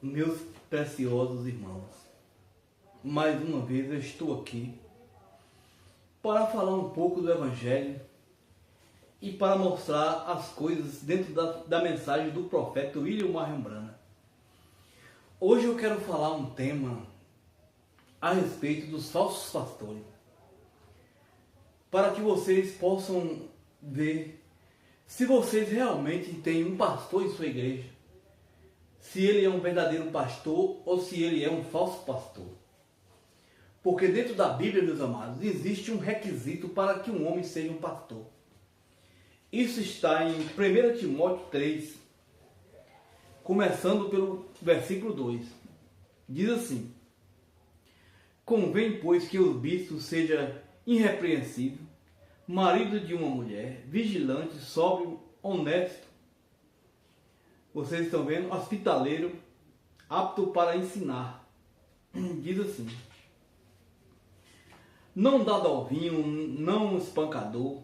Meus preciosos irmãos, mais uma vez eu estou aqui para falar um pouco do Evangelho e para mostrar as coisas dentro da mensagem do profeta William Marion Branham. Hoje eu quero falar um tema a respeito dos falsos pastores, para que vocês possam ver se vocês realmente têm um pastor em sua igreja, se ele é um verdadeiro pastor ou se ele é um falso pastor. Porque dentro da Bíblia, meus amados, existe um requisito para que um homem seja um pastor. Isso está em 1 Timóteo 3, começando pelo versículo 2. Diz assim: convém, pois, que o bispo seja irrepreensível, marido de uma mulher, vigilante, sóbrio, honesto. Vocês estão vendo? Hospitaleiro, apto para ensinar. Diz assim: não dado ao vinho, não espancador,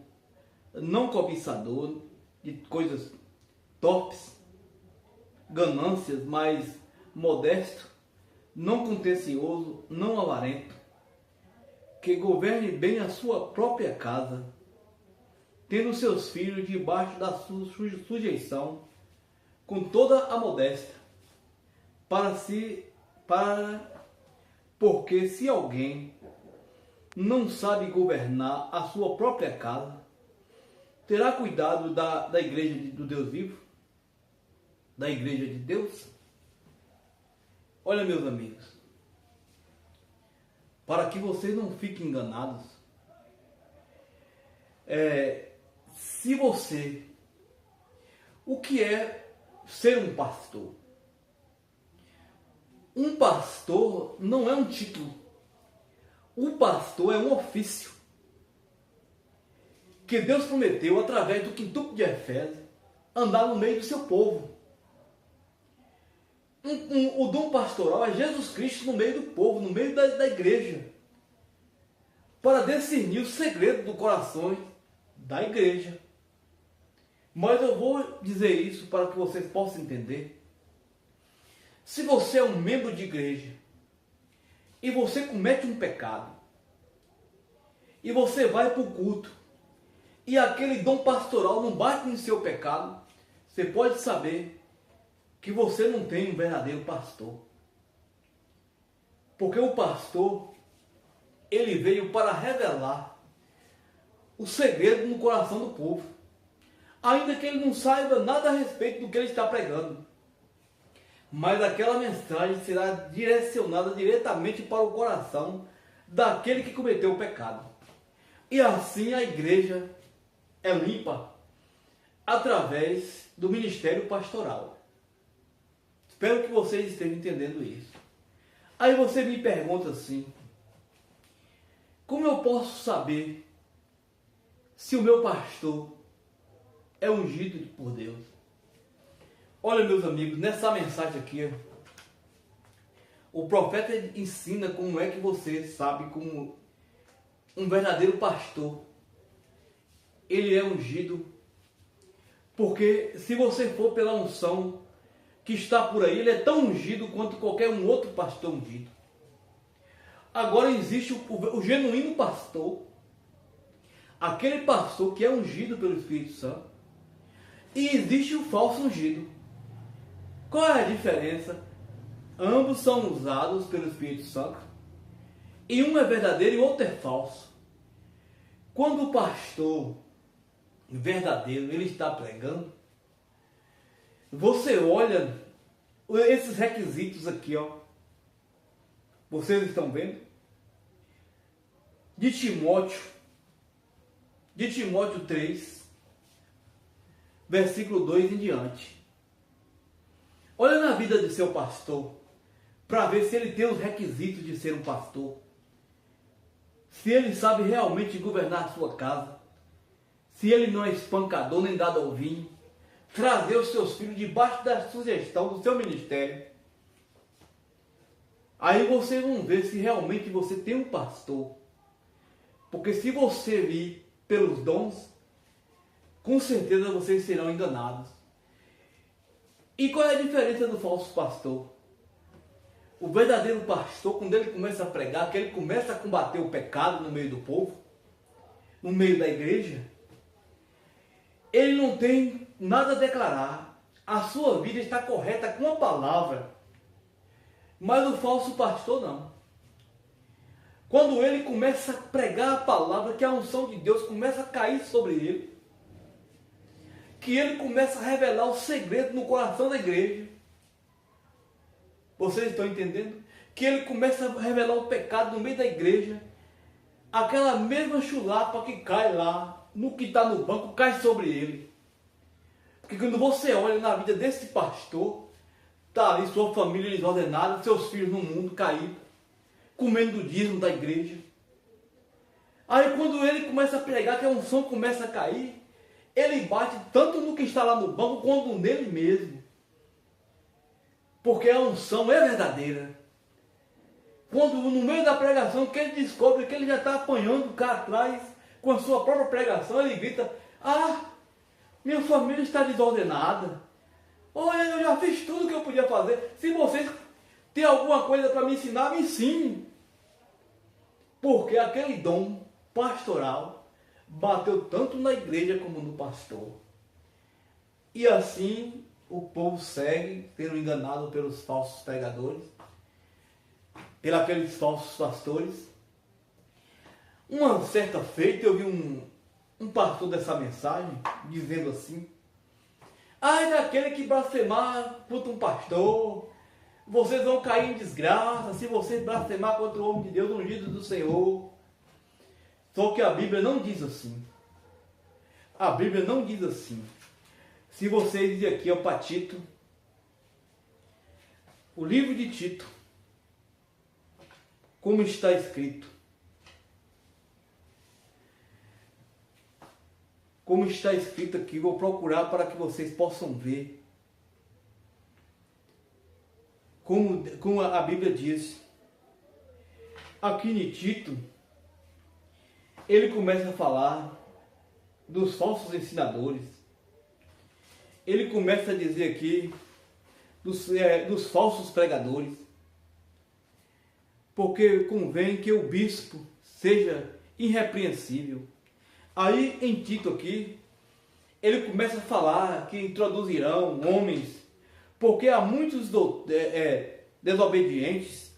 não cobiçador de coisas torpes, ganâncias, mas modesto, não contencioso, não avarento, que governe bem a sua própria casa, tendo seus filhos debaixo da sua sujeição, com toda a modéstia, porque se alguém não sabe governar a sua própria casa, terá cuidado da igreja do Deus vivo, da igreja de Deus? Olha, meus amigos, para que vocês não fiquem enganados, o que é ser um pastor? Um pastor não é um título. O pastor é um ofício que Deus prometeu, através do quintuple de Efésios, andar no meio do seu povo. O dom pastoral é Jesus Cristo no meio do povo, no meio da igreja, para discernir o segredo do coração da igreja. Mas eu vou dizer isso para que vocês possam entender. Se você é um membro de igreja e você comete um pecado, e você vai para o culto, e aquele dom pastoral não bate no seu pecado, você pode saber que você não tem um verdadeiro pastor. Porque o pastor, ele veio para revelar o segredo no coração do povo, ainda que ele não saiba nada a respeito do que ele está pregando. Mas aquela mensagem será direcionada diretamente para o coração daquele que cometeu o pecado. E assim a igreja é limpa através do ministério pastoral. Espero que vocês estejam entendendo isso. Aí você me pergunta assim: como eu posso saber se o meu pastor é ungido por Deus? Olha, meus amigos, nessa mensagem aqui, o profeta ensina como é que você sabe como um verdadeiro pastor ele é ungido. Porque se você for pela unção que está por aí, ele é tão ungido quanto qualquer um outro pastor ungido. Agora existe o genuíno pastor, aquele pastor que é ungido pelo Espírito Santo, e existe o falso ungido. Qual é a diferença? Ambos são usados pelo Espírito Santo, e um é verdadeiro e o outro é falso. Quando o pastor verdadeiro ele está pregando, você olha esses requisitos aqui, ó. Vocês estão vendo? De Timóteo 3, versículo 2 em diante. Olha na vida de seu pastor, para ver se ele tem os requisitos de ser um pastor. Se ele sabe realmente governar a sua casa. Se ele não é espancador nem dado ao vinho. Trazer os seus filhos debaixo da sugestão do seu ministério. Aí vocês vão ver se realmente você tem um pastor. Porque se você vir pelos dons, com certeza vocês serão enganados. E qual é a diferença do falso pastor? O verdadeiro pastor, quando ele começa a pregar, que ele começa a combater o pecado no meio do povo, no meio da igreja, ele não tem nada a declarar. A sua vida está correta com a palavra. Mas o falso pastor não. Quando ele começa a pregar a palavra, que a unção de Deus começa a cair sobre ele, que ele começa a revelar o segredo no coração da igreja. Vocês estão entendendo? Que ele começa a revelar o pecado no meio da igreja. Aquela mesma chulapa que cai lá, no que está no banco, cai sobre ele. Porque quando você olha na vida desse pastor, está ali sua família desordenada, seus filhos no mundo caídos, comendo o dízimo da igreja. Aí quando ele começa a pregar, que a unção começa a cair, ele bate tanto no que está lá no banco, quanto nele mesmo. Porque a unção é verdadeira. Quando no meio da pregação, que ele descobre que ele já está apanhando cá atrás, com a sua própria pregação, ele grita: ah, minha família está desordenada. Olha, eu já fiz tudo o que eu podia fazer. Se vocês têm alguma coisa para me ensinar, me ensine. Porque aquele dom pastoral bateu tanto na igreja como no pastor. E assim o povo segue sendo enganado pelos falsos pregadores, pelos aqueles falsos pastores. Uma certa feita eu vi um pastor dessa mensagem dizendo assim: ai, daquele que blasfemar contra um pastor, vocês vão cair em desgraça se vocês blasfemar contra o homem de Deus, ungido do Senhor. Só que a Bíblia não diz assim. A Bíblia não diz assim. Se vocês dizem aqui, para Tito, o livro de Tito, como está escrito, como está escrito aqui, vou procurar para que vocês possam ver como a Bíblia diz. Aqui em Tito, ele começa a falar dos falsos ensinadores. Ele começa a dizer aqui dos falsos pregadores. Porque convém que o bispo seja irrepreensível. Aí em Tito aqui, ele começa a falar que introduzirão homens, porque há muitos desobedientes,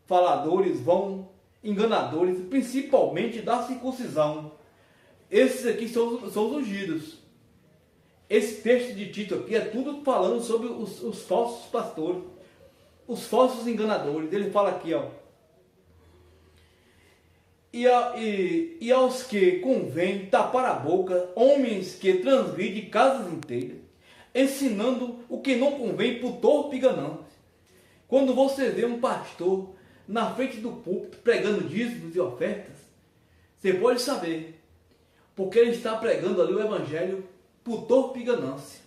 faladores, enganadores, principalmente da circuncisão. Esses aqui são os ungidos. Esse texto de Tito aqui é tudo falando sobre os falsos pastores, os falsos enganadores. Ele fala aqui, ó: e aos que convém tapar a boca, homens que transgridem casas inteiras, ensinando o que não convém por torpe e ganância. Quando você vê um pastor na frente do púlpito pregando dízimos e ofertas, você pode saber, porque ele está pregando ali o evangelho por torpe e ganância.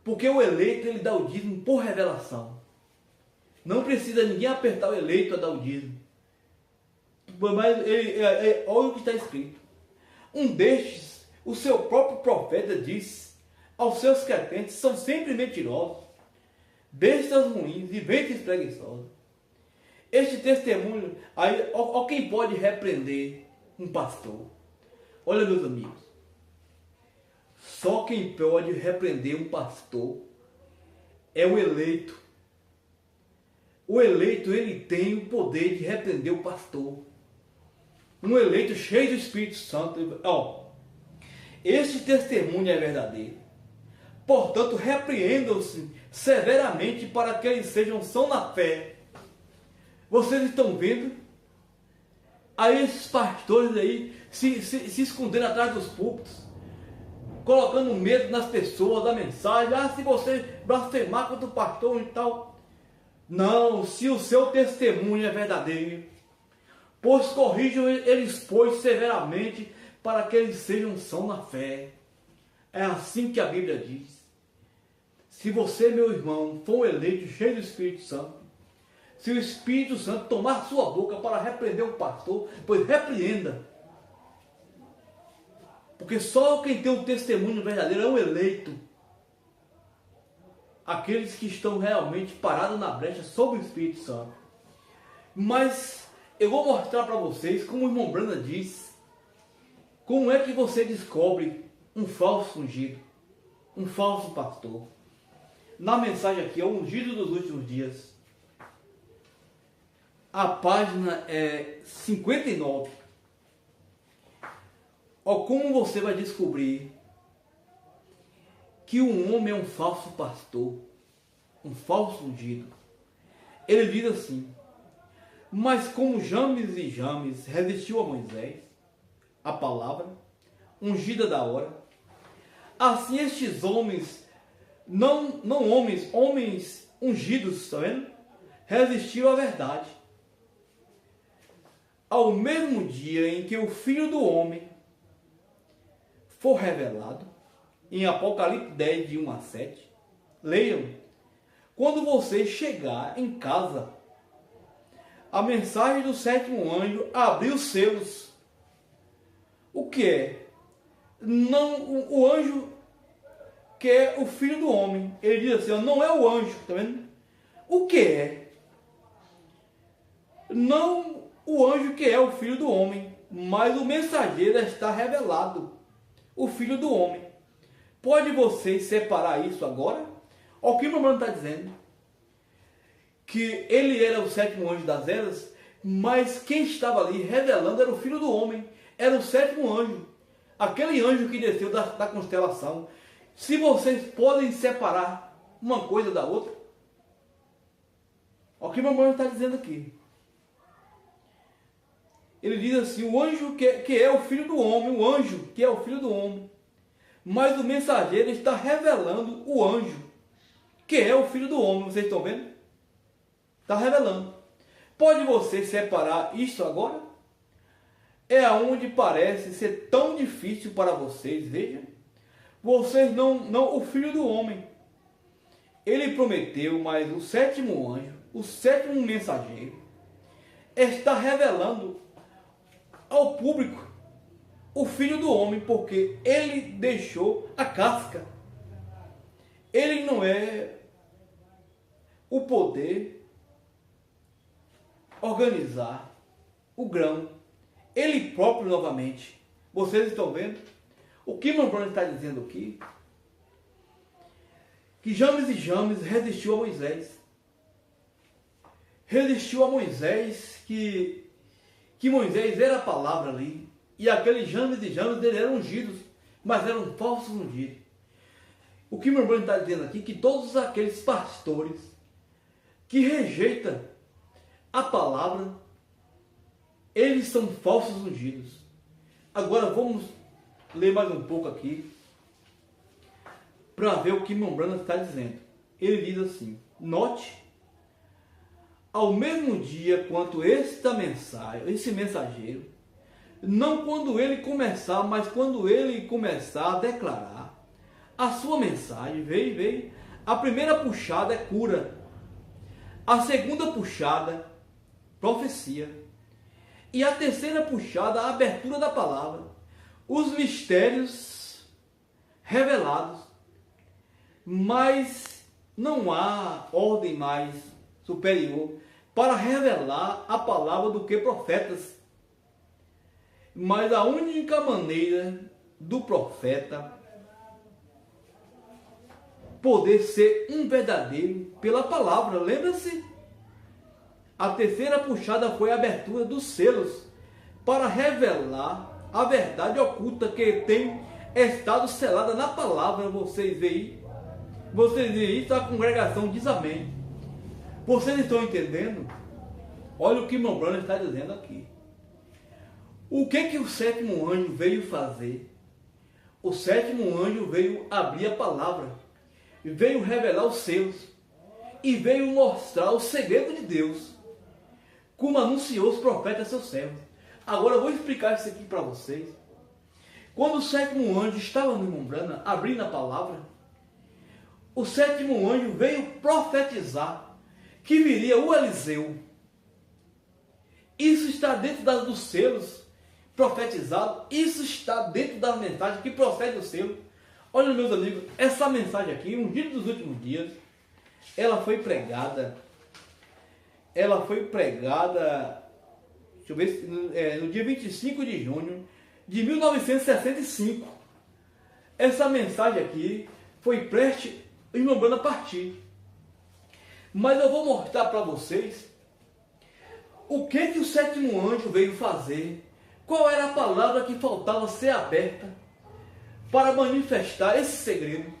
Porque o eleito, ele dá o dízimo por revelação. Não precisa ninguém apertar o eleito a dar o dízimo. Mas olha o que está escrito: um destes, o seu próprio profeta disse aos seus cretentes, são sempre mentirosos, bestas ruins e ventres preguiçosos. Este testemunho, aí, ó, quem pode repreender um pastor? Olha, meus amigos, só quem pode repreender um pastor é o eleito. O eleito, ele tem o poder de repreender o pastor. Um eleito cheio do Espírito Santo. Ó, este testemunho é verdadeiro. Portanto, repreendam-se severamente para que eles sejam são na fé. Vocês estão vendo? Aí esses pastores aí se escondendo atrás dos púlpitos, colocando medo nas pessoas da mensagem. Ah, se você blasfemar contra o pastor e tal. Não, se o seu testemunho é verdadeiro, pois corrijam eles, pois, severamente, para que eles sejam são na fé. É assim que a Bíblia diz. Se você, meu irmão, for um eleito cheio do Espírito Santo, se o Espírito Santo tomar sua boca para repreender um pastor, pois repreenda. Porque só quem tem um testemunho verdadeiro é um eleito. aqueles que estão realmente parados na brecha sob o Espírito Santo. Mas eu vou mostrar para vocês, como o irmão Brana diz, como é que você descobre um falso ungido, um falso pastor. Na mensagem aqui, é o ungido dos últimos dias. A página é 59. Ó, como você vai descobrir que um homem é um falso pastor, um falso ungido. Ele diz assim: mas como James e James resistiu a Moisés, a palavra ungida da hora, assim estes homens, homens ungidos, está vendo? Resistiu à verdade. Ao mesmo dia em que o Filho do Homem for revelado, em Apocalipse 10, de 1 a 7, leiam: quando você chegar em casa, a mensagem do sétimo anjo abriu os selos. O que é? Não, o anjo que é o Filho do Homem. Ele diz assim, ó, não é o anjo, tá vendo? O que é? Não o anjo que é o Filho do Homem, mas o mensageiro está revelado, o Filho do Homem. Pode vocês separar isso agora? Olha o que o irmão está dizendo. Que ele era o sétimo anjo das eras, mas quem estava ali revelando era o Filho do Homem. Era o sétimo anjo. Aquele anjo que desceu da constelação. Se vocês podem separar uma coisa da outra. Olha o que o irmão está dizendo aqui. Ele diz assim, o anjo que é o Filho do Homem, o anjo que é o Filho do Homem. Mas o mensageiro está revelando o anjo, que é o Filho do Homem. Vocês estão vendo? Está revelando. Pode você separar isso agora? É aonde parece ser tão difícil para vocês, veja. Vocês não, o Filho do Homem. Ele prometeu, mas o sétimo anjo, o sétimo mensageiro, está revelando ao público o Filho do Homem, porque ele deixou a casca. Ele não é o poder organizar o grão. Ele próprio novamente. Vocês estão vendo? O que Mambrano está dizendo aqui? Que James e James resistiu a Moisés. Resistiu a Moisés, que Moisés era a palavra ali. E aqueles James e James eles eram ungidos, mas eram falsos ungidos. O que Mambrano está dizendo aqui? Que todos aqueles pastores que rejeitam a palavra, eles são falsos ungidos. Agora vamos ler mais um pouco aqui para ver o que Mambrana está dizendo. Ele diz assim: note, ao mesmo dia quanto esse mensageiro, não quando ele começar, mas quando ele começar a declarar a sua mensagem, veio. A primeira puxada é cura. A segunda puxada, profecia. E a terceira puxada, a abertura da palavra. Os mistérios revelados. Mas não há ordem mais superior para revelar a palavra do que profetas. Mas a única maneira do profeta poder ser um verdadeiro pela palavra. Lembra-se? A terceira puxada foi a abertura dos selos para revelar a verdade oculta que tem estado selada na palavra. Vocês veem isso, a congregação diz amém. Vocês estão entendendo? Olha o que irmão Branham está dizendo aqui. O que o sétimo anjo veio fazer? O sétimo anjo veio abrir a palavra, veio revelar os selos e veio mostrar o segredo de Deus, como anunciou os profetas seus servos. Agora eu vou explicar isso aqui para vocês. Quando o sétimo anjo estava no irmão Branham abrindo a palavra, o sétimo anjo veio profetizar que viria o Eliseu. Isso está dentro dos selos profetizados. Isso está dentro da mensagem que procede do selo. Olha, meus amigos, essa mensagem aqui, ungido dos últimos dias, ela foi pregada, deixa eu ver, no dia 25 de junho de 1965. Essa mensagem aqui foi prestes o irmão Branham a partir. Mas eu vou mostrar para vocês o que o sétimo anjo veio fazer, qual era a palavra que faltava ser aberta para manifestar esse segredo.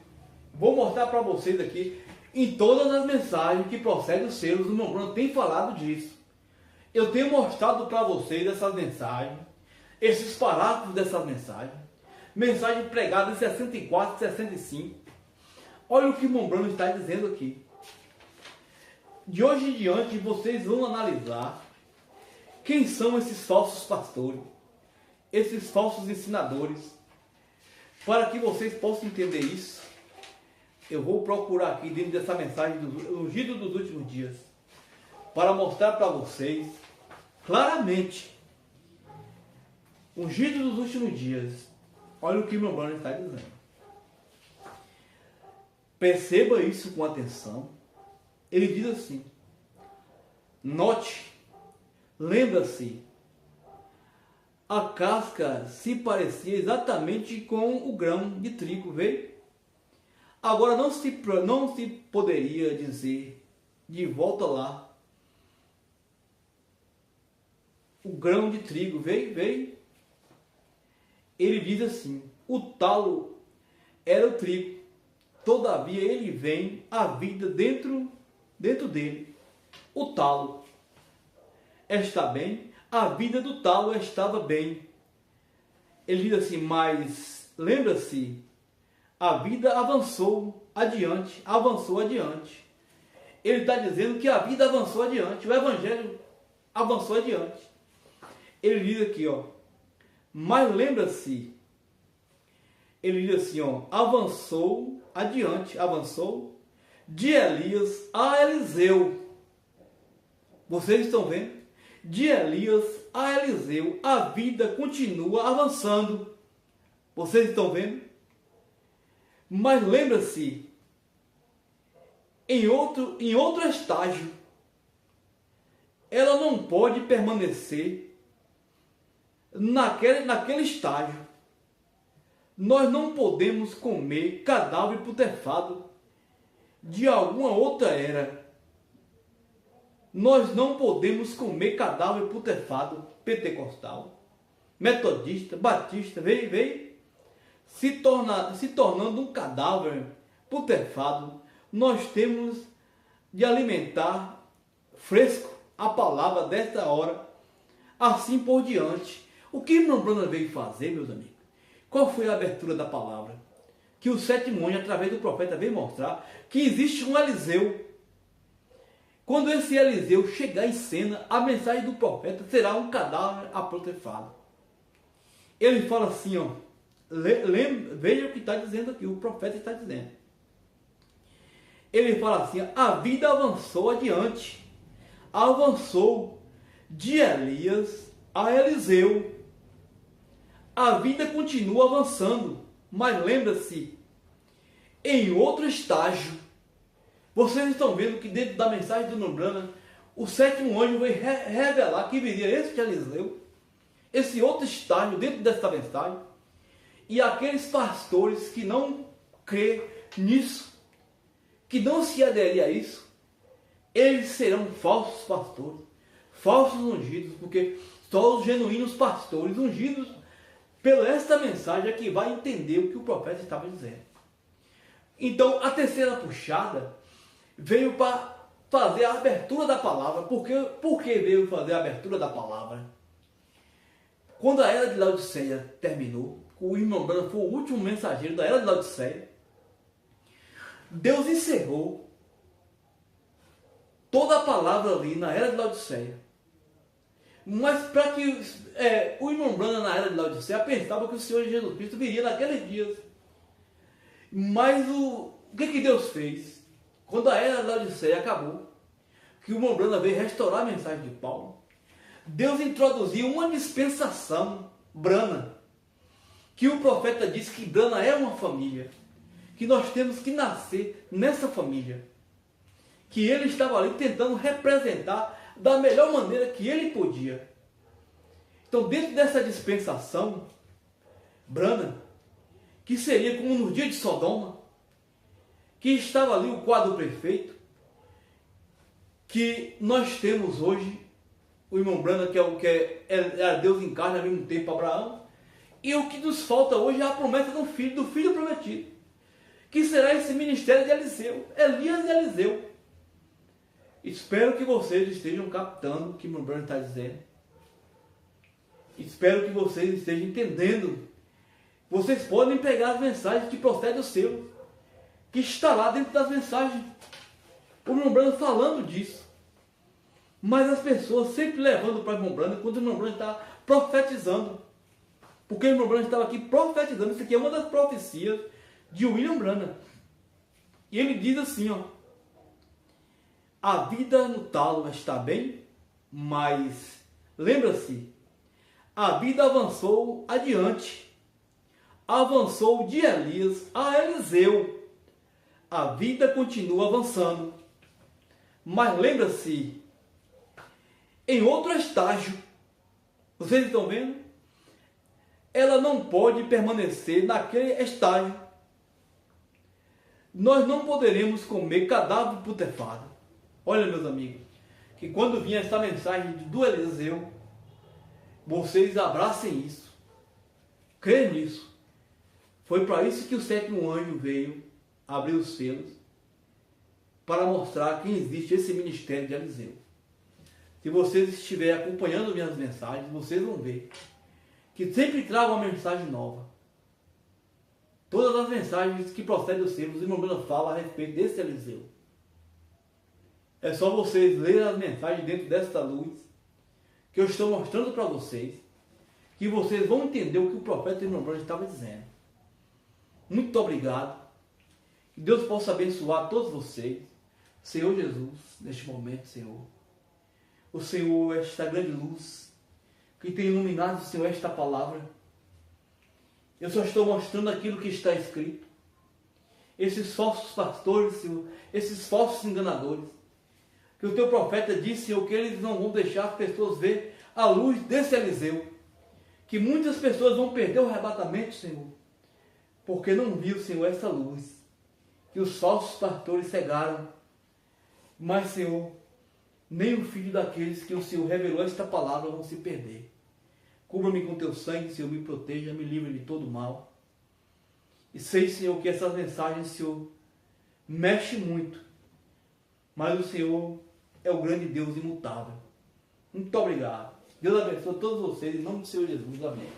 Vou mostrar para vocês aqui em todas as mensagens que procedem dos selos. O irmão Branham tem falado disso. Eu tenho mostrado para vocês essas mensagens, esses parágrafos dessas mensagens, mensagem pregada em 64 e 65. Olha o que o irmão Branham está dizendo aqui. De hoje em diante vocês vão analisar quem são esses falsos pastores, esses falsos ensinadores. Para que vocês possam entender isso, eu vou procurar aqui dentro dessa mensagem do ungido dos últimos dias, para mostrar para vocês claramente, ungido dos últimos dias. Olha o que o meu Branham está dizendo. Perceba isso com atenção. Ele diz assim: note, lembra-se, a casca se parecia exatamente com o grão de trigo, veio? Agora não se poderia dizer de volta lá, o grão de trigo, veio? Ele diz assim: o talo era o trigo, todavia ele vem a vida dentro dele. O talo está bem, a vida do talo estava bem. Ele diz assim: mas lembra-se, a vida avançou adiante. Ele está dizendo que a vida avançou adiante, o evangelho avançou adiante. Ele diz aqui, mas lembra-se, ele diz assim, avançou adiante, de Elias a Eliseu. Vocês estão vendo? De Elias a Eliseu, a vida continua avançando. Vocês estão vendo? Mas lembra-se, em outro estágio, ela não pode permanecer naquele estágio. Nós não podemos comer cadáver putrefado de alguma outra era. Nós não podemos comer cadáver putrefado pentecostal, metodista, batista, veio se tornando um cadáver putrefado. Nós temos de alimentar fresco a palavra desta hora, assim por diante. O que irmão Branham veio fazer, meus amigos? Qual foi a abertura da palavra? Que o sétimo anjo, através do profeta, veio mostrar que existe um Eliseu. Quando esse Eliseu chegar em cena, a mensagem do profeta será um cadáver aputrefado. Ele fala assim, veja o que está dizendo aqui, o profeta está dizendo. Ele fala assim, a vida avançou adiante, avançou de Elias a Eliseu. A vida continua avançando, mas lembra-se, em outro estágio. Vocês estão vendo que dentro da mensagem do Branham, o sétimo anjo vai revelar que viria esse Eliseu, esse outro estágio dentro dessa mensagem. E aqueles pastores que não crê nisso, que não se aderir a isso, eles serão falsos pastores, falsos ungidos, porque só os genuínos pastores ungidos pela esta mensagem é que vai entender o que o profeta estava dizendo. Então, a terceira puxada veio para fazer a abertura da palavra. Por que veio fazer a abertura da palavra? Quando a era de Laodiceia terminou, o irmão Branham foi o último mensageiro da era de Laodiceia, Deus encerrou toda a palavra ali na era de Laodiceia. Mas para que o irmão Branham na era de Laodiceia pensava que o Senhor Jesus Cristo viria naqueles dias. Mas o que Deus fez? Quando a era de Laodiceia acabou, que o irmão Branham veio restaurar a mensagem de Paulo, Deus introduziu uma dispensação Branham, que o profeta disse que Branham é uma família, que nós temos que nascer nessa família. que ele estava ali tentando representar da melhor maneira que ele podia. Então, dentro dessa dispensação, Branham, que seria como no dia de Sodoma, que estava ali o quadro perfeito, que nós temos hoje, o irmão Branham, era Deus em carne ao mesmo tempo Abraão, e o que nos falta hoje é a promessa do filho prometido, que será esse ministério de Eliseu, Elias e Eliseu. Espero que vocês estejam captando o que o irmão Branham está dizendo. Espero que vocês estejam entendendo. Vocês podem pegar as mensagens que procedem do seu, que está lá dentro das mensagens. O irmão Branham falando disso. Mas as pessoas sempre levando para o irmão Branham quando o irmão Branham está profetizando. Porque o irmão Branham estava aqui profetizando. Isso aqui é uma das profecias de William Branham. E ele diz assim, ó: a vida no talo está bem, mas lembra-se, a vida avançou adiante. Avançou de Elias a Eliseu. A vida continua avançando. Mas lembra-se, em outro estágio, vocês estão vendo? Ela não pode permanecer naquele estágio. Nós não poderemos comer cadáver putefado. Olha, meus amigos, que quando vinha essa mensagem do Eliseu, vocês abracem isso. Creem nisso. Foi para isso que o sétimo anjo veio abrir os selos, para mostrar que existe esse ministério de Eliseu. Se vocês estiverem acompanhando minhas mensagens, vocês vão ver que sempre trago uma mensagem nova. Todas as mensagens que procedem dos selos, o irmão Branham fala a respeito desse Eliseu. É só vocês lerem as mensagens dentro desta luz que eu estou mostrando para vocês, que vocês vão entender o que o profeta irmão Branham estava dizendo. Muito obrigado. Que Deus possa abençoar todos vocês. Senhor Jesus, neste momento, Senhor. O Senhor, esta grande luz que tem iluminado, Senhor, esta palavra. Eu só estou mostrando aquilo que está escrito. Esses falsos pastores, Senhor, esses falsos enganadores, que o teu profeta disse, Senhor, que eles não vão deixar as pessoas ver a luz desse Eliseu. Que muitas pessoas vão perder o arrebatamento, Senhor, porque não viu, Senhor, essa luz que os falsos pastores cegaram. Mas, Senhor, nem o filho daqueles que o Senhor revelou esta palavra vão se perder. Cubra-me com teu sangue, Senhor, me proteja, me livre de todo mal. E sei, Senhor, que essas mensagens, Senhor, mexem muito. Mas o Senhor é o grande Deus imutável. Muito obrigado. Deus abençoe todos vocês, em nome do Senhor Jesus. Amém.